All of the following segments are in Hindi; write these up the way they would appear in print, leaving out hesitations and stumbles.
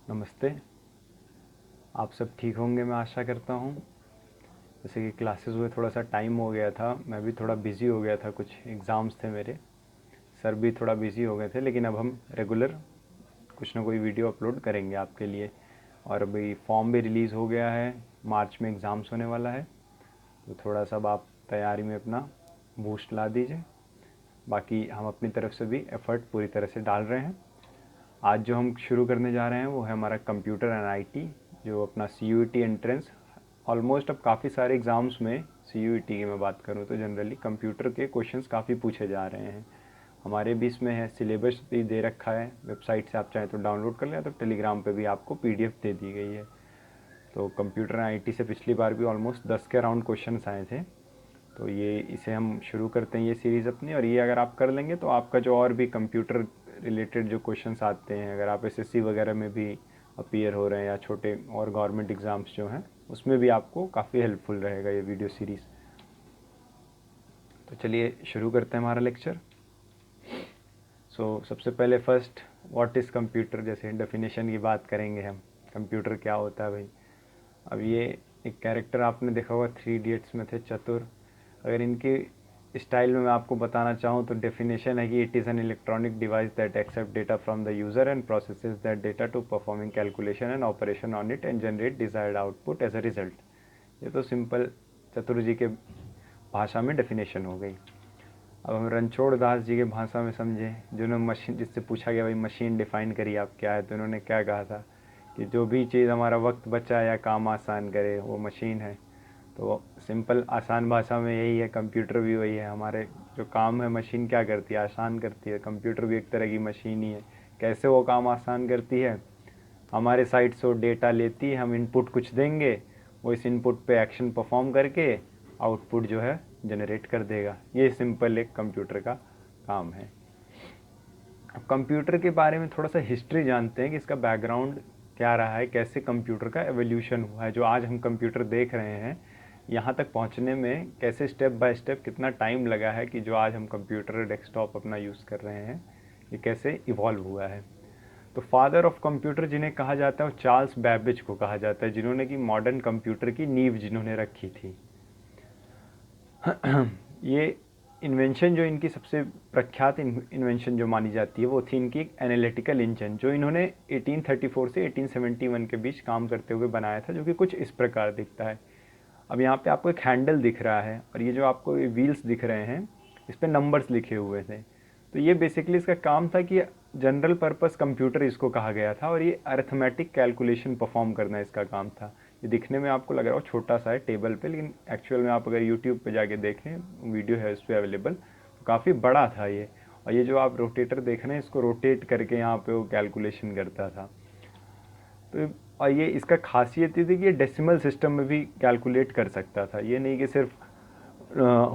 नमस्ते। आप सब ठीक होंगे मैं आशा करता हूँ। जैसे कि क्लासेस हुए थोड़ा सा टाइम हो गया था, मैं भी थोड़ा बिज़ी हो गया था, कुछ एग्ज़ाम्स थे मेरे, सर भी थोड़ा बिज़ी हो गए थे, लेकिन अब हम रेगुलर कुछ ना कोई वीडियो अपलोड करेंगे आपके लिए। और अभी फॉर्म भी रिलीज़ हो गया है, मार्च में एग्ज़ाम्स होने वाला है, तो थोड़ा सा अब आप तैयारी में अपना बूस्ट ला दीजिए। बाकी हम अपनी तरफ से भी एफ़र्ट पूरी तरह से डाल रहे हैं। आज जो हम शुरू करने जा रहे हैं वो है हमारा कंप्यूटर एंड आईटी, जो अपना सीयूईटी एंट्रेंस। ऑलमोस्ट अब काफ़ी सारे एग्ज़ाम्स में सीयूईटी की मैं बात करूँ तो जनरली कंप्यूटर के क्वेश्चंस काफ़ी पूछे जा रहे हैं। हमारे भी इसमें है, सिलेबस भी दे रखा है वेबसाइट से, आप चाहें तो डाउनलोड कर लें, तो टेलीग्राम पे भी आपको पीडीएफ दे दी गई है। तो कंप्यूटर एंड आईटी से पिछली बार भी ऑलमोस्ट 10 के अराउंड क्वेश्चन आए थे। तो ये इसे हम शुरू करते हैं ये सीरीज़ अपनी, और ये अगर आप कर लेंगे तो आपका जो और भी कंप्यूटर रिलेटेड जो क्वेश्चंस आते हैं, अगर आप एसएससी वगैरह में भी अपीयर हो रहे हैं या छोटे और गवर्नमेंट एग्ज़ाम्स जो हैं उसमें भी आपको काफ़ी हेल्पफुल रहेगा ये वीडियो सीरीज़। तो चलिए शुरू करते हैं हमारा लेक्चर। सबसे पहले फर्स्ट, व्हाट इज़ कंप्यूटर, जैसे डेफिनेशन की बात करेंगे हम। कंप्यूटर क्या होता है भाई। अब ये एक कैरेक्टर आपने देखा होगा 3 इडियट्स में थे, चतुर। अगर इनके स्टाइल में मैं आपको बताना चाहूँ तो डेफिनेशन है कि it is an electronic device that accept data from the user and processes that data to performing calculation and operation on it and generate desired output as a result. ये तो सिंपल चतुर जी के भाषा में डेफिनेशन हो गई। अब हम रणछोड़ दास जी के भाषा में समझें, जिन्होंने मशीन, जिससे पूछा गया भाई मशीन डिफ़ाइन करिए आप क्या है, तो उन्होंने क्या कहा था कि जो भी चीज़ हमारा वक्त बचाए या काम आसान करे वो मशीन है। तो सिंपल आसान भाषा में यही है, कंप्यूटर भी वही है। हमारे जो काम है मशीन क्या करती है, आसान करती है। कंप्यूटर भी एक तरह की मशीन ही है। कैसे वो काम आसान करती है, हमारे साइट से वो डेटा लेती है, हम इनपुट कुछ देंगे, वो इस इनपुट पे एक्शन परफॉर्म करके आउटपुट जो है जनरेट कर देगा। ये सिंपल एक कंप्यूटर का काम है। अब कंप्यूटर के बारे में थोड़ा सा हिस्ट्री जानते हैं कि इसका बैकग्राउंड क्या रहा है, कैसे कंप्यूटर का एवोल्यूशन हुआ है। जो आज हम कंप्यूटर देख रहे हैं, यहाँ तक पहुँचने में कैसे स्टेप बाय स्टेप कितना टाइम लगा है कि जो आज हम कंप्यूटर डेस्कटॉप अपना यूज़ कर रहे हैं, ये कैसे इवॉल्व हुआ है। तो फादर ऑफ कंप्यूटर जिन्हें कहा जाता है वो चार्ल्स बैबेज को कहा जाता है, जिन्होंने कि मॉडर्न कंप्यूटर की नींव जिन्होंने रखी थी। ये इन्वेंशन जो इनकी सबसे प्रख्यात इन्वेंशन जो मानी जाती है वो थी इनकी एक एनालिटिकल इंजन, जो इन्होंने 1834 से 1871 के बीच काम करते हुए बनाया था, जो कि कुछ इस प्रकार दिखता है। अब यहाँ पे आपको एक हैंडल दिख रहा है, और ये जो आपको व्हील्स दिख रहे हैं इस पर नंबर्स लिखे हुए थे। तो ये बेसिकली इसका काम था कि जनरल पर्पस कंप्यूटर इसको कहा गया था, और ये अरिथमेटिक कैलकुलेशन परफॉर्म करना इसका काम था। ये दिखने में आपको लग रहा हो छोटा सा है टेबल पे, लेकिन एक्चुअल में आप अगर यूट्यूब पे जाके देखें, वीडियो है उस पर अवेलेबल, तो काफ़ी बड़ा था ये। और ये जो आप रोटेटर देख रहे हैं, इसको रोटेट करके यहाँ पे वो कैलकुलेशन करता था। तो और ये इसका खासियत ये थी कि ये डेसिमल सिस्टम में भी कैलकुलेट कर सकता था। ये नहीं कि सिर्फ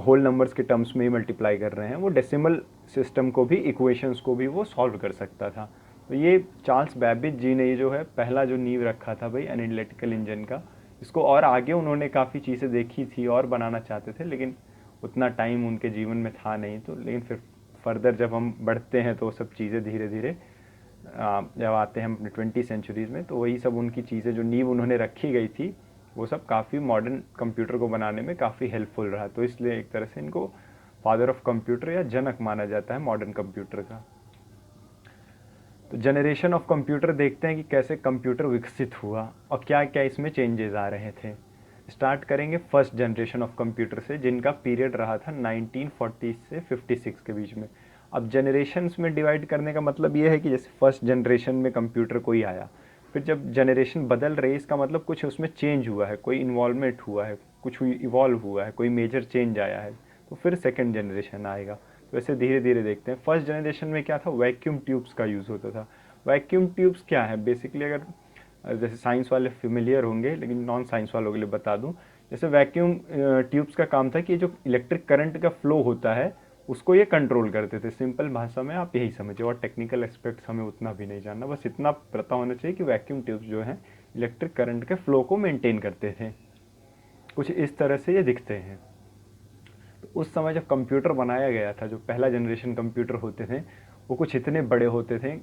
होल नंबर्स के टर्म्स में ही मल्टीप्लाई कर रहे हैं, वो डेसिमल सिस्टम को भी, इक्वेशंस को भी वो सॉल्व कर सकता था। तो ये चार्ल्स बैबेज जी ने ये जो है पहला जो नींव रखा था भाई एनालिटिकल इंजन का। इसको और आगे उन्होंने काफ़ी चीज़ें देखी थी और बनाना चाहते थे, लेकिन उतना टाइम उनके जीवन में था नहीं। तो लेकिन फिर फर्दर जब हम बढ़ते हैं तो सब चीज़ें धीरे धीरे जब आते हैं अपने 20 सेंचुरीज़ में, तो वही सब उनकी चीज़ें जो नींव उन्होंने रखी गई थी वो सब काफ़ी मॉडर्न कंप्यूटर को बनाने में काफ़ी हेल्पफुल रहा। तो इसलिए एक तरह से इनको फादर ऑफ कंप्यूटर या जनक माना जाता है मॉडर्न कंप्यूटर का। तो जनरेशन ऑफ कंप्यूटर देखते हैं कि कैसे कंप्यूटर विकसित हुआ और क्या क्या इसमें चेंजेस आ रहे थे। स्टार्ट करेंगे फर्स्ट जनरेशन ऑफ कंप्यूटर से, जिनका पीरियड रहा था 1940 से 56 के बीच में। अब जनरेशन्स में डिवाइड करने का मतलब ये है कि जैसे फर्स्ट जनरेशन में कंप्यूटर कोई आया, फिर जब जनरेशन बदल रही है इसका मतलब कुछ उसमें चेंज हुआ है, कोई इन्वॉल्वमेंट हुआ है, कुछ इवॉल्व हुआ है, कोई मेजर चेंज आया है, तो फिर सेकेंड जनरेशन आएगा। तो ऐसे धीरे धीरे देखते हैं। फर्स्ट जनरेशन में क्या था, वैक्यूम ट्यूब्स का यूज़ होता था। वैक्यूम ट्यूब्स क्या है बेसिकली, अगर जैसे साइंस वाले फेमिलियर होंगे, लेकिन नॉन साइंस वालों के लिए बता दूं, जैसे वैक्यूम ट्यूब्स का काम था कि जो इलेक्ट्रिक करंट का फ्लो होता है उसको ये कंट्रोल करते थे। सिंपल भाषा में आप यही समझिए, और टेक्निकल एस्पेक्ट्स हमें उतना भी नहीं जानना, बस इतना पता होना चाहिए कि वैक्यूम ट्यूब्स जो हैं इलेक्ट्रिक करंट के फ्लो को मेंटेन करते थे। कुछ इस तरह से ये दिखते हैं। तो उस समय जब कंप्यूटर बनाया गया था, जो पहला जनरेशन कंप्यूटर होते थे वो कुछ इतने बड़े होते थे,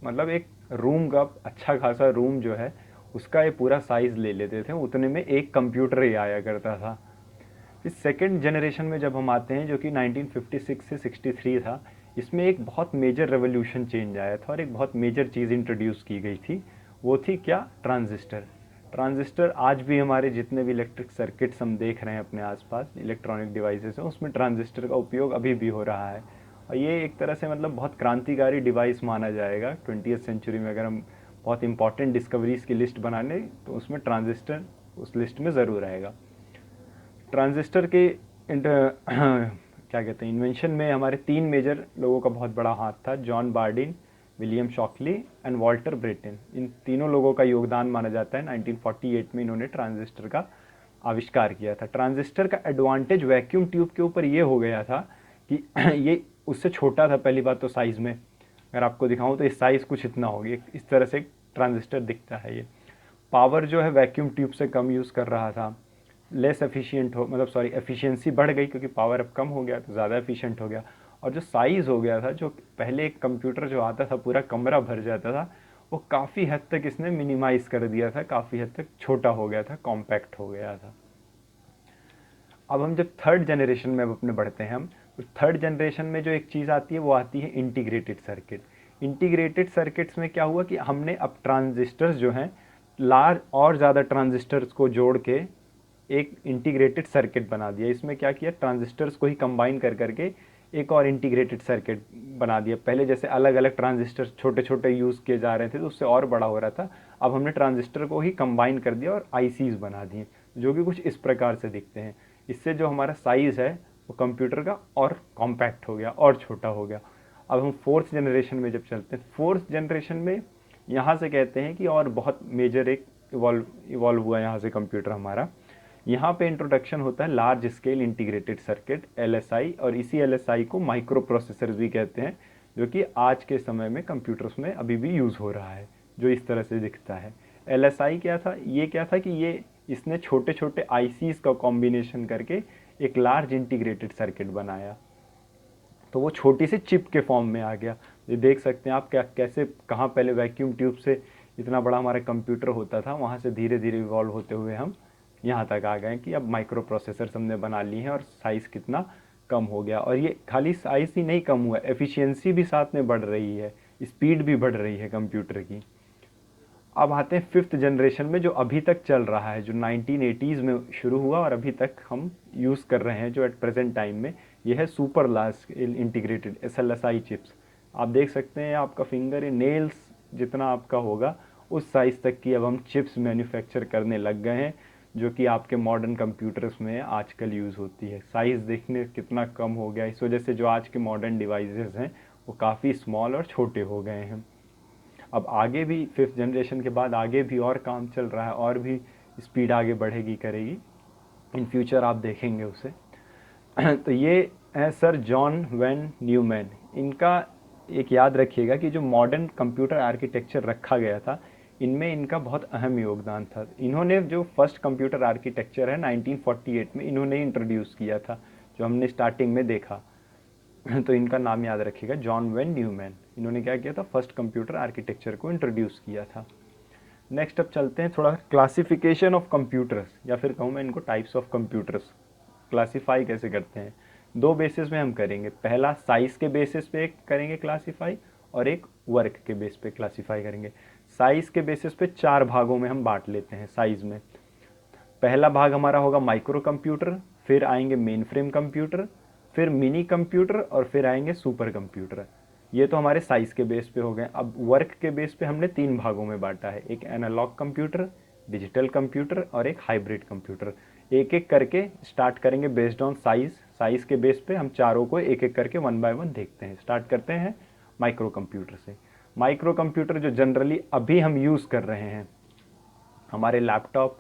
मतलब एक रूम का अच्छा खासा रूम जो है उसका ये पूरा साइज़ ले लेते थे, उतने में एक कंप्यूटर ही आया करता था। इस सेकेंड जनरेशन में जब हम आते हैं, जो कि 1956 से 63 था, इसमें एक बहुत मेजर रेवोल्यूशन चेंज आया था और एक बहुत मेजर चीज़ इंट्रोड्यूस की गई थी। वो थी क्या? ट्रांजिस्टर। ट्रांजिस्टर आज भी हमारे जितने भी इलेक्ट्रिक सर्किट्स हम देख रहे हैं अपने आसपास, इलेक्ट्रॉनिक डिवाइसेस हैं, उसमें ट्रांजिस्टर का उपयोग अभी भी हो रहा है। और ये एक तरह से मतलब बहुत क्रांतिकारी डिवाइस माना जाएगा 20वीं सेंचुरी में। अगर हम बहुत इंपॉर्टेंट डिस्कवरीज की लिस्ट बनाने तो उसमें ट्रांजिस्टर उस लिस्ट में ज़रूर आएगा। ट्रांजिस्टर के क्या कहते हैं इन्वेंशन में हमारे तीन मेजर लोगों का बहुत बड़ा हाथ था, John Bardeen, William Shockley and Walter Brattain. इन तीनों लोगों का योगदान माना जाता है। 1948 में इन्होंने ट्रांजिस्टर का आविष्कार किया था। ट्रांजिस्टर का एडवांटेज वैक्यूम ट्यूब के ऊपर ये हो गया था कि ये उससे छोटा था पहली बात तो साइज़ में। अगर आपको दिखाऊं तो इस साइज़ कुछ इतना होगी, इस तरह से ट्रांजिस्टर दिखता है ये। पावर जो है वैक्यूम ट्यूब से कम यूज़ कर रहा था, लेस एफिशिएंट हो मतलब सॉरी एफिशिएंसी बढ़ गई क्योंकि पावर अब कम हो गया तो ज़्यादा एफिशिएंट हो गया। और जो साइज़ हो गया था, जो पहले एक कंप्यूटर जो आता था पूरा कमरा भर जाता था, वो काफ़ी हद तक इसने मिनिमाइज़ कर दिया था, काफ़ी हद तक छोटा हो गया था, कॉम्पैक्ट हो गया था। अब हम जब थर्ड जनरेशन में अब अपने बढ़ते हैं हम, तो थर्ड जनरेशन में जो एक चीज़ आती है वो आती है इंटीग्रेटेड सर्किट। इंटीग्रेटेड सर्किट्स में क्या हुआ कि हमने अब ट्रांजिस्टर्स जो हैं लार्ज और ज़्यादा ट्रांजिस्टर्स को जोड़ के एक इंटीग्रेटेड सर्किट बना दिया। इसमें क्या किया, ट्रांजिस्टर्स को ही कंबाइन कर करके एक और इंटीग्रेटेड सर्किट बना दिया। पहले जैसे अलग अलग ट्रांजिस्टर छोटे छोटे यूज़ किए जा रहे थे तो उससे और बड़ा हो रहा था, अब हमने ट्रांजिस्टर को ही कंबाइन कर दिया और आईसीज बना दिए जो कि कुछ इस प्रकार से दिखते हैं। इससे जो हमारा साइज़ है वो कंप्यूटर का और कॉम्पैक्ट हो गया और छोटा हो गया। अब हम फोर्थ जनरेशन में जब चलते हैं, फोर्थ जनरेशन में यहाँ से कहते हैं कि और बहुत मेजर एक इवॉल्व हुआ यहाँ से कंप्यूटर हमारा। यहाँ पे इंट्रोडक्शन होता है large scale integrated circuit LSI, और इसी एलएसआई को माइक्रो प्रोसेसर्स भी कहते हैं, जो कि आज के समय में कंप्यूटर्स में अभी भी यूज़ हो रहा है, जो इस तरह से दिखता है। एलएसआई क्या था, ये क्या था कि ये इसने छोटे छोटे आईसीज का कॉम्बिनेशन करके एक लार्ज इंटीग्रेटेड सर्किट बनाया, तो वो छोटी सी चिप के फॉर्म में आ गया। ये देख सकते हैं आप क्या कैसे कहाँ पहले वैक्यूम ट्यूब से इतना बड़ा हमारा कंप्यूटर होता था, वहाँ से धीरे धीरे इवॉल्व होते हुए हम यहाँ तक आ गए कि अब माइक्रो प्रोसेसर्स हमने बना ली हैं और साइज़ कितना कम हो गया। और ये खाली साइज़ ही नहीं कम हुआ, एफिशिएंसी भी साथ में बढ़ रही है, स्पीड भी बढ़ रही है कंप्यूटर की। अब आते हैं फिफ्थ जनरेशन में, जो अभी तक चल रहा है, जो 1980s में शुरू हुआ और अभी तक हम यूज़ कर रहे हैं जो एट प्रेजेंट टाइम में, ये है super large scale integrated SLSI chips. आप देख सकते हैं आपका फिंगर नेल्स जितना आपका होगा उस साइज़ तक की अब हम चिप्स मैन्युफैक्चर करने लग गए हैं, जो कि आपके मॉडर्न कंप्यूटर्स में आजकल यूज़ होती है। साइज़ देखने कितना कम हो गया, इस वजह से जो आज के मॉडर्न डिवाइसेस हैं वो काफ़ी स्मॉल और छोटे हो गए हैं। अब आगे भी फिफ्थ जनरेशन के बाद आगे भी और काम चल रहा है, और भी स्पीड आगे बढ़ेगी करेगी, इन फ्यूचर आप देखेंगे उसे। तो ये है सर जॉन वैन न्यूमैन। इनका एक याद रखिएगा कि जो मॉडर्न कंप्यूटर आर्किटेक्चर रखा गया था इनमें इनका बहुत अहम योगदान था। इन्होंने जो फर्स्ट कंप्यूटर आर्किटेक्चर है 1948 में इन्होंने इंट्रोड्यूस किया था, जो हमने स्टार्टिंग में देखा। तो इनका नाम याद रखिएगा, जॉन वैन न्यूमैन। इन्होंने क्या किया था, फर्स्ट कंप्यूटर आर्किटेक्चर को इंट्रोड्यूस किया था। नेक्स्ट अब चलते हैं थोड़ा क्लासिफिकेशन ऑफ कंप्यूटर्स, या फिर कहूँ मैं इनको टाइप्स ऑफ कंप्यूटर्स। क्लासीफाई कैसे करते हैं, दो बेसिस में हम करेंगे। पहला साइज़ के बेसिस पे करेंगे क्लासीफाई, और एक वर्क के बेस पे क्लासीफाई करेंगे। साइज़ के बेसिस पे चार भागों में हम बांट लेते हैं साइज़ में। पहला भाग हमारा होगा माइक्रो कंप्यूटर, फिर आएंगे मेन फ्रेम कंप्यूटर, फिर मिनी कंप्यूटर, और फिर आएंगे सुपर कंप्यूटर। ये तो हमारे साइज के बेस पे हो गए। अब वर्क के बेस पे हमने तीन भागों में बांटा है, एक एनालॉग कंप्यूटर, डिजिटल कंप्यूटर और एक हाइब्रिड कंप्यूटर। एक एक करके स्टार्ट करेंगे बेस्ड ऑन साइज। साइज के बेस पे हम चारों को एक एक करके वन बाय वन देखते हैं। स्टार्ट करते हैं माइक्रो कंप्यूटर से। माइक्रो कंप्यूटर जो जनरली अभी हम यूज़ कर रहे हैं, हमारे लैपटॉप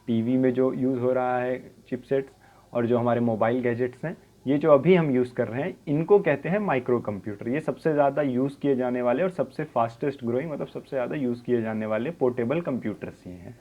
टीवी में जो यूज़ हो रहा है चिपसेट्स, और जो हमारे मोबाइल गैजेट्स हैं, ये जो अभी हम यूज़ कर रहे हैं इनको कहते हैं माइक्रो कंप्यूटर। ये सबसे ज़्यादा यूज़ किए जाने वाले और सबसे फास्टेस्ट ग्रोइंग मतलब सबसे ज़्यादा यूज़ किए जाने वाले पोर्टेबल कंप्यूटर्स ये हैं।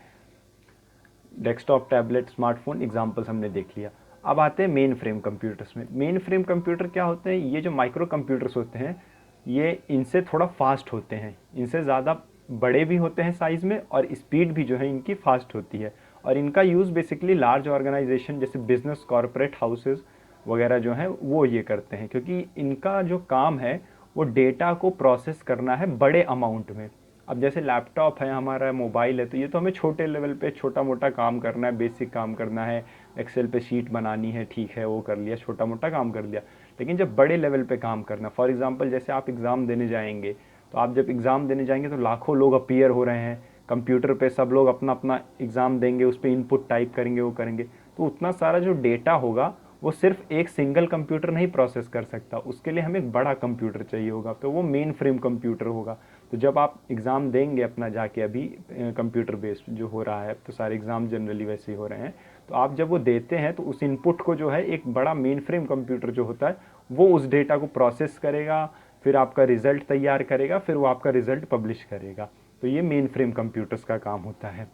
डेस्कटॉप, टैबलेट, स्मार्टफोन एग्जाम्पल्स हमने देख लिया। अब आते हैं मेन फ्रेम कंप्यूटर्स में। मेन फ्रेम कंप्यूटर क्या होते हैं, ये जो माइक्रो कंप्यूटर्स होते हैं ये इनसे थोड़ा फास्ट होते हैं, इनसे ज़्यादा बड़े भी होते हैं साइज़ में, और स्पीड भी जो है इनकी फास्ट होती है। और इनका यूज़ बेसिकली लार्ज ऑर्गेनाइजेशन जैसे बिजनेस कॉरपोरेट हाउसेस वगैरह जो हैं वो ये करते हैं, क्योंकि इनका जो काम है वो डेटा को प्रोसेस करना है बड़े अमाउंट में। अब जैसे लैपटॉप है हमारा, मोबाइल है, तो ये तो हमें छोटे लेवल पे छोटा मोटा काम करना है, बेसिक काम करना है, एक्सेल पे शीट बनानी है, ठीक है वो कर लिया, छोटा मोटा काम कर लिया। लेकिन जब बड़े लेवल पे काम करना, फॉर एग्जांपल जैसे आप एग्ज़ाम देने जाएंगे, तो आप जब एग्ज़ाम देने जाएंगे तो लाखों लोग अपीयर हो रहे हैं कंप्यूटर पे, सब लोग अपना अपना एग्ज़ाम देंगे, उस पर इनपुट टाइप करेंगे, वो करेंगे, तो उतना सारा जो डेटा होगा वो सिर्फ एक सिंगल कंप्यूटर नहीं प्रोसेस कर सकता, उसके लिए हमें एक बड़ा कंप्यूटर चाहिए होगा, तो वो मेन फ्रेम कंप्यूटर होगा। तो जब आप एग्ज़ाम देंगे अपना जाके, अभी कंप्यूटर बेस्ड जो हो रहा है, तो सारे एग्ज़ाम जनरली वैसे ही हो रहे हैं, तो आप जब वो देते हैं तो उस इनपुट को जो है एक बड़ा मेन फ्रेम कंप्यूटर जो होता है वो उस डेटा को प्रोसेस करेगा, फिर आपका रिज़ल्ट तैयार करेगा, फिर वो आपका रिज़ल्ट पब्लिश करेगा। तो ये मेन फ्रेम कंप्यूटर्स का काम होता है।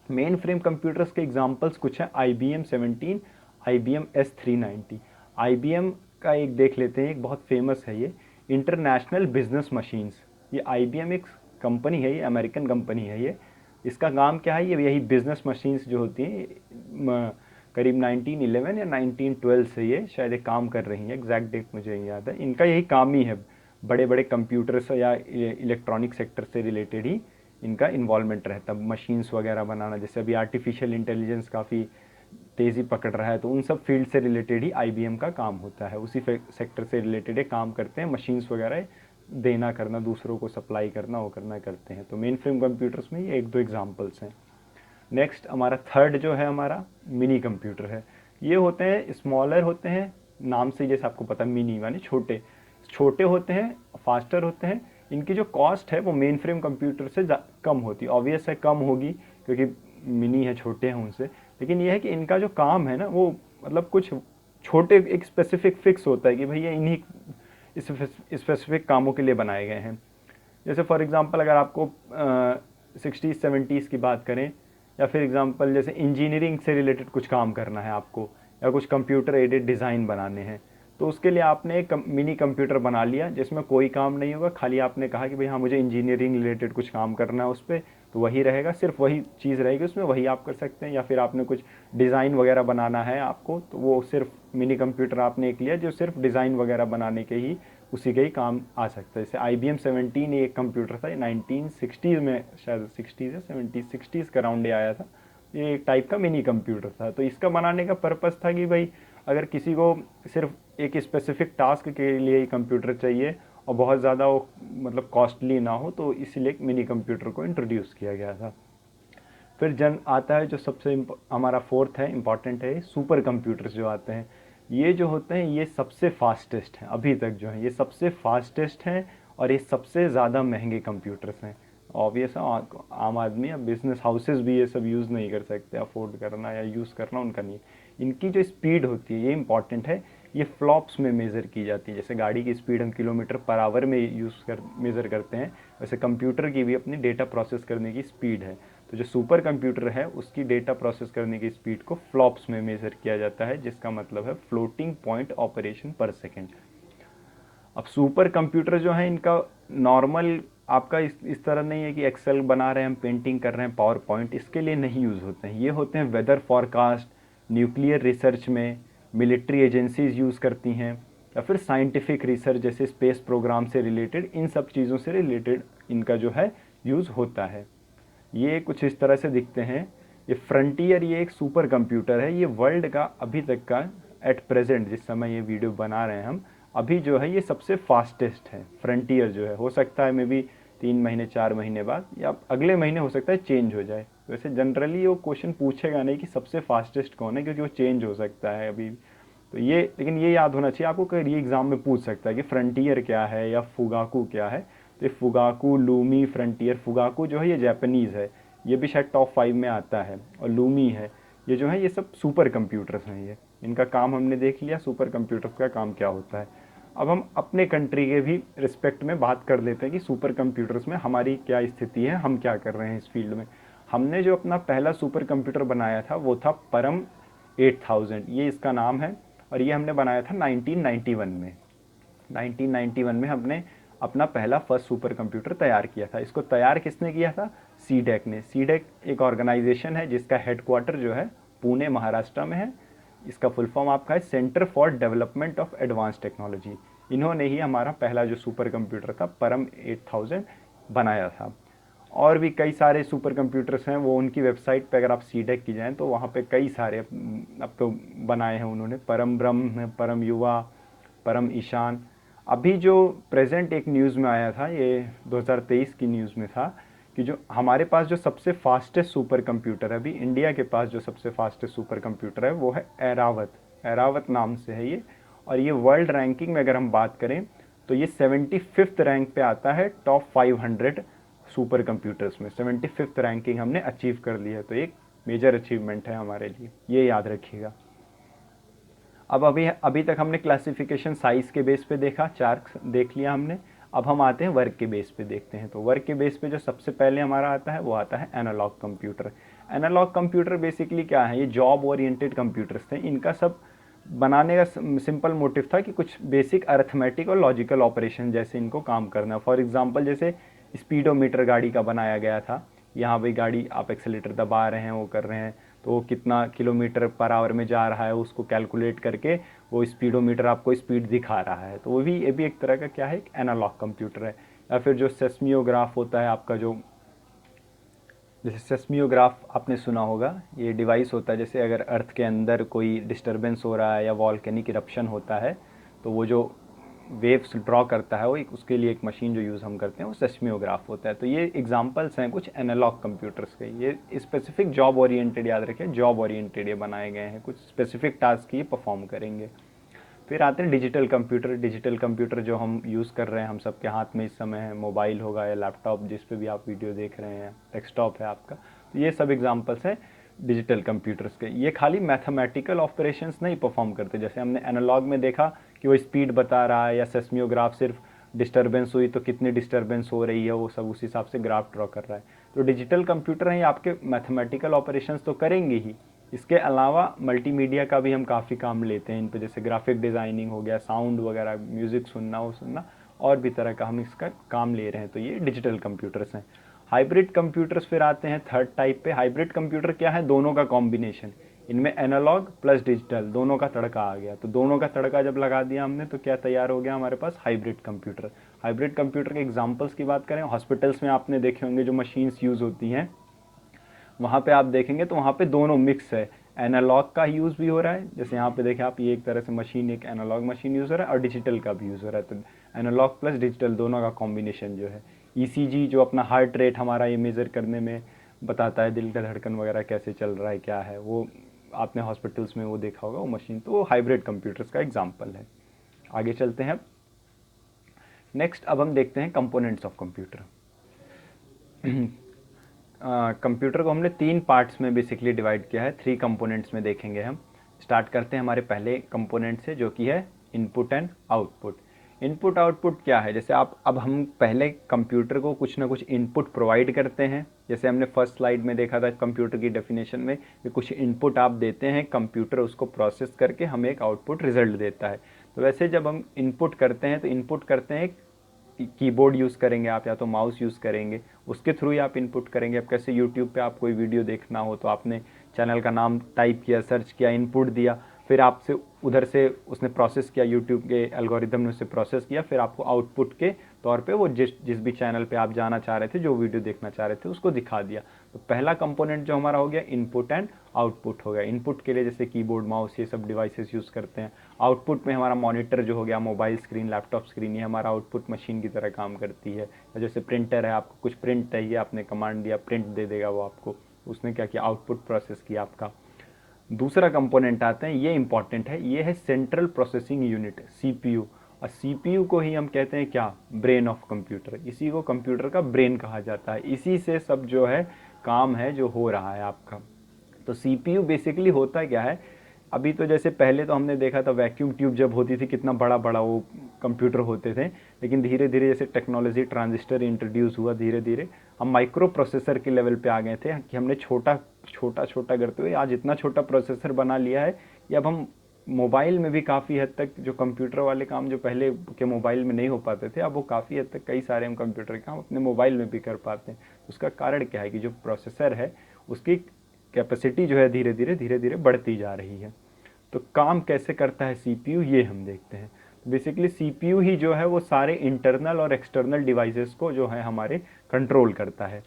मेन फ्रेम कंप्यूटर्स के एग्जांपल्स कुछ हैं, IBM 17, IBM S390। IBM का एक देख लेते हैं, एक बहुत फेमस है ये, इंटरनेशनल बिजनेस मशीन्स। ये IBM एक कंपनी है, ये अमेरिकन कंपनी है ये। इसका काम क्या है, ये यही बिजनेस मशीन्स जो होती हैं करीब 1911 या 1912 से ये शायद एक काम कर रही हैं, एग्जैक्ट डेट मुझे नहीं याद है। इनका यही काम ही है, बड़े बड़े कंप्यूटर्स या इलेक्ट्रॉनिक सेक्टर से रिलेटेड ही इनका इन्वॉल्वमेंट रहता है, मशीन्स वगैरह बनाना। जैसे अभी आर्टिफिशियल इंटेलिजेंस काफ़ी तेज़ी पकड़ रहा है, तो उन सब फील्ड से रिलेटेड ही IBM का काम होता है, उसी सेक्टर से रिलेटेड काम करते हैं, मशीन्स वगैरह देना करना, दूसरों को सप्लाई करना, वो करना करते हैं। तो मेन फ्रेम कंप्यूटर्स में ये एक दो एग्जांपल्स हैं। नेक्स्ट हमारा थर्ड जो है हमारा मिनी कंप्यूटर है। ये होते हैं स्मॉलर होते हैं, नाम से जैसे आपको पता, मिनी माने छोटे, छोटे होते हैं, फास्टर होते हैं। इनकी जो कॉस्ट है वो मेन फ्रेम कंप्यूटर से कम होती है, ऑब्वियस है कम होगी क्योंकि मिनी है, छोटे हैं उनसे। लेकिन ये है कि इनका जो काम है ना वो मतलब कुछ छोटे, एक स्पेसिफिक फिक्स होता है कि भैया इन्हीं स्पेसिफिक कामों के लिए बनाए गए हैं। जैसे फॉर एग्जांपल अगर आपको 60s 70s की बात करें, या फिर एग्जांपल जैसे इंजीनियरिंग से रिलेटेड कुछ काम करना है आपको, या कुछ कंप्यूटर एडेड डिज़ाइन बनाने हैं, तो उसके लिए आपने एक मिनी कंप्यूटर बना लिया जिसमें कोई काम नहीं होगा, खाली आपने कहा कि भाई हाँ मुझे इंजीनियरिंग रिलेटेड कुछ काम करना है उस पर, तो वही रहेगा, सिर्फ वही चीज़ रहेगी उसमें, वही आप कर सकते हैं। या फिर आपने कुछ डिज़ाइन वगैरह बनाना है आपको, तो वो सिर्फ मिनी कंप्यूटर आपने एक लिया जो सिर्फ डिज़ाइन वगैरह बनाने के ही, उसी के ही काम आ सकता है। जैसे IBM 17 ये एक कंप्यूटर था, ये 1960s में, शायद 60s या 70s 60s के अराउंड आया था। ये एक टाइप का मिनी कंप्यूटर था। तो इसका बनाने का पर्पस था कि भाई अगर किसी को सिर्फ एक स्पेसिफिक टास्क के लिए ही कंप्यूटर चाहिए और बहुत ज़्यादा वो मतलब कॉस्टली ना हो, तो इसलिए मिनी कंप्यूटर को इंट्रोड्यूस किया गया था। फिर जन आता है जो सबसे हमारा फोर्थ है, इम्पॉर्टेंट है, सुपर कंप्यूटर्स जो आते हैं। ये जो होते हैं ये सबसे फास्टेस्ट हैं अभी तक, जो हैं ये सबसे फास्टेस्ट हैं और ये सबसे ज़्यादा महंगे कंप्यूटर्स हैं। ऑब्वियस है, आम आदमी या बिजनेस हाउसेस भी ये सब यूज़ नहीं कर सकते, अफोर्ड करना या यूज़ करना उनका नहीं। इनकी जो स्पीड होती है ये इंपॉर्टेंट है, ये फ्लॉप्स में मेज़र की जाती है। जैसे गाड़ी की स्पीड हम किलोमीटर पर आवर में मेज़र करते हैं, वैसे कंप्यूटर की भी अपनी डेटा प्रोसेस करने की स्पीड है। तो जो सुपर कंप्यूटर है उसकी डेटा प्रोसेस करने की स्पीड को फ्लॉप्स में मेज़र किया जाता है, जिसका मतलब है फ्लोटिंग पॉइंट ऑपरेशन पर सेकेंड। अब सुपर कंप्यूटर जो है इनका नॉर्मल आपका इस तरह नहीं है कि एक्सेल बना रहे हैं हम, पेंटिंग कर रहे हैं, पावर पॉइंट, इसके लिए नहीं यूज़ होते हैं। ये होते हैं वेदर फॉरकास्ट, न्यूक्लियर रिसर्च में मिलिट्री एजेंसीज यूज़ करती हैं, या फिर साइंटिफिक रिसर्च जैसे स्पेस प्रोग्राम से रिलेटेड, इन सब चीज़ों से रिलेटेड इनका जो है यूज़ होता है। ये कुछ इस तरह से दिखते हैं। ये फ्रंटियर, ये एक सुपर कंप्यूटर है, ये वर्ल्ड का अभी तक का एट प्रेजेंट जिस समय ये वीडियो बना रहे हैं हम, अभी जो है ये सबसे फास्टेस्ट है। फ्रंटियर जो है, हो सकता है मे बी 3 महीने 4 महीने बाद या अगले महीने हो सकता है चेंज हो जाए। वैसे जनरली वो क्वेश्चन पूछेगा नहीं कि सबसे फास्टेस्ट कौन है, क्योंकि वो चेंज हो सकता है अभी। तो ये, लेकिन ये याद होना चाहिए आपको कि ये एग्ज़ाम में पूछ सकता है कि फ्रंटियर क्या है या फुगाकू क्या है। तो फुगाकू, लूमी, फ्रंटियर, फुगाकू जो है ये जापानीज़ है, ये भी शायद टॉप 5 में आता है, और लूमी है, ये जो है ये सब सुपर कंप्यूटर्स हैं। ये इनका काम हमने देख लिया, सुपर कंप्यूटर्स का काम क्या होता है। अब हम अपने कंट्री के भी रिस्पेक्ट में बात कर लेते हैं कि सुपर कंप्यूटर्स में हमारी क्या स्थिति है, हम क्या कर रहे हैं इस फील्ड में। हमने जो अपना पहला सुपर कंप्यूटर बनाया था वो था परम 8000, ये इसका नाम है, और ये हमने बनाया था 1991 में। 1991 में हमने अपना पहला फर्स्ट सुपर कंप्यूटर तैयार किया था। इसको तैयार किसने किया था? सीडेक ने। सीडेक एक ऑर्गेनाइजेशन है जिसका हेडक्वार्टर जो है पुणे महाराष्ट्र में है। इसका फुल फॉर्म आपका है centre for development of advance technology. इन्होंने ही हमारा पहला जो सुपर कंप्यूटर था परम 8000 बनाया था। और भी कई सारे सुपर कंप्यूटर्स हैं, वो उनकी वेबसाइट पे अगर आप सीडेक की जाएँ तो वहाँ पे कई सारे अब तो बनाए हैं उन्होंने। परम ब्रह्म, परम युवा, परम ईशान। अभी जो प्रेजेंट एक न्यूज़ में आया था, ये 2023 की न्यूज़ में था कि जो हमारे पास जो सबसे फास्टेस्ट सुपर कंप्यूटर है, अभी इंडिया के पास जो सबसे फास्टेस्ट सुपर कंप्यूटर है वो है ऐरावत। ऐरावत नाम से है ये। और ये वर्ल्ड रैंकिंग में अगर हम बात करें तो ये 75th रैंक पे आता है टॉप 500 सुपर कंप्यूटर्स में। 75th रैंकिंग हमने अचीव कर ली है, तो एक मेजर अचीवमेंट है हमारे लिए, ये याद रखिएगा। अब अभी तक हमने क्लासिफिकेशन साइज़ के बेस पे देखा, चार देख लिया हमने। अब हम आते हैं वर्क के बेस पे देखते हैं। तो वर्क के बेस पे जो सबसे पहले हमारा आता है वो आता है analog computer. Analog computer basically क्या है? ये जॉब ओरिएंटेड कंप्यूटर्स थे। इनका सब बनाने का सिंपल मोटिव था कि कुछ बेसिक अर्थमेटिक और लॉजिकल ऑपरेशन जैसे इनको काम करना। फॉर एग्जांपल जैसे स्पीडोमीटर गाड़ी का बनाया गया था। यहाँ भाई गाड़ी आप एक्सेलेटर दबा रहे हैं, वो कर रहे हैं, तो वो कितना किलोमीटर पर आवर में जा रहा है उसको कैलकुलेट करके वो स्पीडोमीटर आपको स्पीड दिखा रहा है। तो ये भी एक तरह का क्या है, एक एनालॉग कंप्यूटर है। या फिर जो सेस्मियोग्राफ होता है आपका, जो जैसे सेस्मियोग्राफ आपने सुना होगा, ये डिवाइस होता है जैसे अगर अर्थ के अंदर कोई डिस्टर्बेंस हो रहा है या वॉल्केनिक इरप्शन होता है तो वो जो वेव्स ड्रॉ करता है वो उसके लिए एक मशीन जो यूज़ हम करते हैं वो सेस्मियोग्राफ होता है। तो ये एग्जांपल्स हैं कुछ एनालॉग कंप्यूटर्स के। ये स्पेसिफिक जॉब ओरिएंटेड, याद रखें जॉब ओरिएंटेड ये बनाए गए हैं, कुछ स्पेसिफिक टास्क ये परफॉर्म करेंगे। फिर आते हैं डिजिटल कंप्यूटर। डिजिटल कंप्यूटर जो हम यूज़ कर रहे हैं, हम सबके हाथ में इस समय है, मोबाइल होगा या लैपटॉप जिस पे भी आप वीडियो देख रहे हैं, डेस्कटॉप है आपका, तो ये सब एग्जांपल्स हैं डिजिटल कंप्यूटर्स के। ये खाली मैथमेटिकल ऑपरेशंस नहीं परफॉर्म करते। जैसे हमने एनालॉग में देखा कि वो स्पीड बता रहा है, या सेस्मियोग्राफ सिर्फ डिस्टर्बेंस हुई तो कितनी डिस्टर्बेंस हो रही है वो सब उस हिसाब से ग्राफ ड्रॉ कर रहा है। तो डिजिटल कंप्यूटर हैं, ये आपके मैथमेटिकल ऑपरेशंस तो करेंगे ही, इसके अलावा मल्टीमीडिया का भी हम काफ़ी काम लेते हैं इन पे। जैसे ग्राफिक डिज़ाइनिंग हो गया, साउंड वगैरह, म्यूज़िक सुनना, वो सुनना, और भी तरह का हम इसका काम ले रहे हैं। तो ये डिजिटल कंप्यूटर्स हैं। हाइब्रिड कंप्यूटर्स फिर आते हैं थर्ड टाइप पे। हाइब्रिड कंप्यूटर क्या है? दोनों का कॉम्बिनेशन। इनमें एनालॉग प्लस डिजिटल दोनों का तड़का आ गया। तो दोनों का तड़का जब लगा दिया हमने तो क्या तैयार हो गया हमारे पास? Hybrid computer. हाइब्रिड कंप्यूटर के एग्जांपल्स की बात करें, हॉस्पिटल्स में आपने देखे होंगे जो मशीन्स यूज़ होती हैं, वहाँ पे आप देखेंगे तो वहाँ पे दोनों मिक्स है। एनालॉग का यूज़ भी हो रहा है, जैसे यहाँ पे देखें आप, ये एक तरह से मशीन, एक एनालॉग मशीन यूज़ हो रहा है, और डिजिटल का भी यूज़ हो रहा है। तो एनालॉग प्लस डिजिटल दोनों का कॉम्बिनेशन जो है। ईसीजी जो अपना हार्ट रेट हमारा ये मेज़र करने में बताता है, दिल का धड़कन वगैरह कैसे चल रहा है क्या है, वो आपने हॉस्पिटल्स में वो देखा होगा वो मशीन। तो वो हाइब्रिड कंप्यूटर्स का एग्जाम्पल है। आगे चलते हैं। नेक्स्ट अब हम देखते हैं कंपोनेंट्स ऑफ कंप्यूटर। कंप्यूटर को हमने 3 पार्ट्स में बेसिकली डिवाइड किया है, 3 कंपोनेंट्स में देखेंगे हम। स्टार्ट करते हैं हमारे पहले कंपोनेंट से जो कि है input and output. Input output क्या है? जैसे अब हम पहले कंप्यूटर को कुछ ना कुछ इनपुट प्रोवाइड करते हैं। जैसे हमने फर्स्ट स्लाइड में देखा था कंप्यूटर की डेफिनेशन में कि कुछ इनपुट आप देते हैं, कंप्यूटर उसको प्रोसेस करके हमें एक आउटपुट रिजल्ट देता है। तो वैसे जब हम इनपुट करते हैं तो इनपुट करते हैं कीबोर्ड यूज़ करेंगे आप, या तो माउस यूज़ करेंगे, उसके थ्रू ही आप इनपुट करेंगे। अब कैसे यूट्यूब पे आप कोई वीडियो देखना हो तो आपने चैनल का नाम टाइप किया, सर्च किया, इनपुट दिया, फिर आपसे उधर से उसने प्रोसेस किया, यूट्यूब के एल्गोरिदम ने उसे प्रोसेस किया, फिर आपको आउटपुट के तौर पे वो जिस भी चैनल पे आप जाना चाह रहे थे, जो वीडियो देखना चाह रहे थे, उसको दिखा दिया। तो पहला कंपोनेंट जो हमारा हो गया इनपुट एंड आउटपुट हो गया। इनपुट के लिए जैसे कीबोर्ड, माउस, ये सब डिवाइसेस यूज़ करते हैं। आउटपुट में हमारा मॉनिटर जो हो गया, मोबाइल स्क्रीन, लैपटॉप स्क्रीन, ये हमारा आउटपुट मशीन की तरह काम करती है। जैसे प्रिंटर है, आपको कुछ प्रिंट चाहिए, आपने कमांड दिया, प्रिंट दे देगा वो आपको। उसने क्या किया? आउटपुट प्रोसेस किया आपका। दूसरा कंपोनेंट आते हैं, ये इंपॉर्टेंट है, ये है सेंट्रल प्रोसेसिंग यूनिट, सीपीयू। और सीपीयू को ही हम कहते हैं क्या? Brain of computer. इसी को कंप्यूटर का ब्रेन कहा जाता है। इसी से सब जो है काम है जो हो रहा है आपका। तो सीपीयू बेसिकली होता क्या है? अभी तो जैसे पहले तो हमने देखा था वैक्यूम ट्यूब जब होती थी कितना बड़ा बड़ा वो कंप्यूटर होते थे, लेकिन धीरे धीरे जैसे टेक्नोलॉजी, ट्रांजिस्टर इंट्रोड्यूस हुआ, धीरे धीरे हम माइक्रो प्रोसेसर के लेवल पे आ गए थे कि हमने छोटा छोटा छोटा करते हुए आज इतना छोटा प्रोसेसर बना लिया है कि अब हम मोबाइल में भी काफ़ी हद तक जो कंप्यूटर वाले काम जो पहले के मोबाइल में नहीं हो पाते थे, अब वो काफ़ी हद तक कई सारे हम कंप्यूटर के काम अपने मोबाइल में भी कर पाते हैं। उसका कारण क्या है कि जो प्रोसेसर है उसकी कैपेसिटी जो है धीरे धीरे बढ़ती जा रही है। तो काम कैसे करता है सीपीयू, ये हम देखते हैं। बेसिकली सीपीयू ही जो है वो सारे इंटरनल और एक्सटर्नल डिवाइसेस को जो है हमारे कंट्रोल करता है।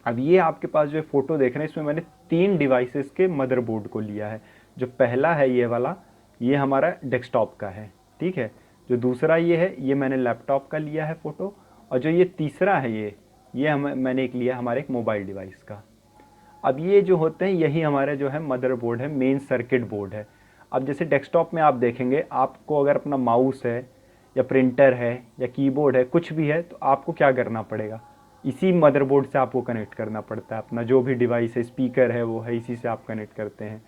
अब ये आपके पास जो फोटो देख रहे हैं, इसमें मैंने 3 डिवाइसेस के मदरबोर्ड को लिया है। जो पहला है ये वाला, ये हमारा डेस्कटॉप का है, ठीक है। जो दूसरा ये है, ये मैंने लैपटॉप का लिया है फ़ोटो। और जो ये तीसरा है ये मैंने एक लिया हमारे एक मोबाइल डिवाइस का। अब ये जो होते हैं यही हमारे जो है मदरबोर्ड है, मेन सर्किट बोर्ड है। अब जैसे डेस्कटॉप में आप देखेंगे, आपको अगर अपना माउस है या प्रिंटर है या कीबोर्ड है, कुछ भी है, तो आपको क्या करना पड़ेगा, इसी मदरबोर्ड से आपको कनेक्ट करना पड़ता है। अपना जो भी डिवाइस है, स्पीकर है, वो है, इसी से आप कनेक्ट करते हैं।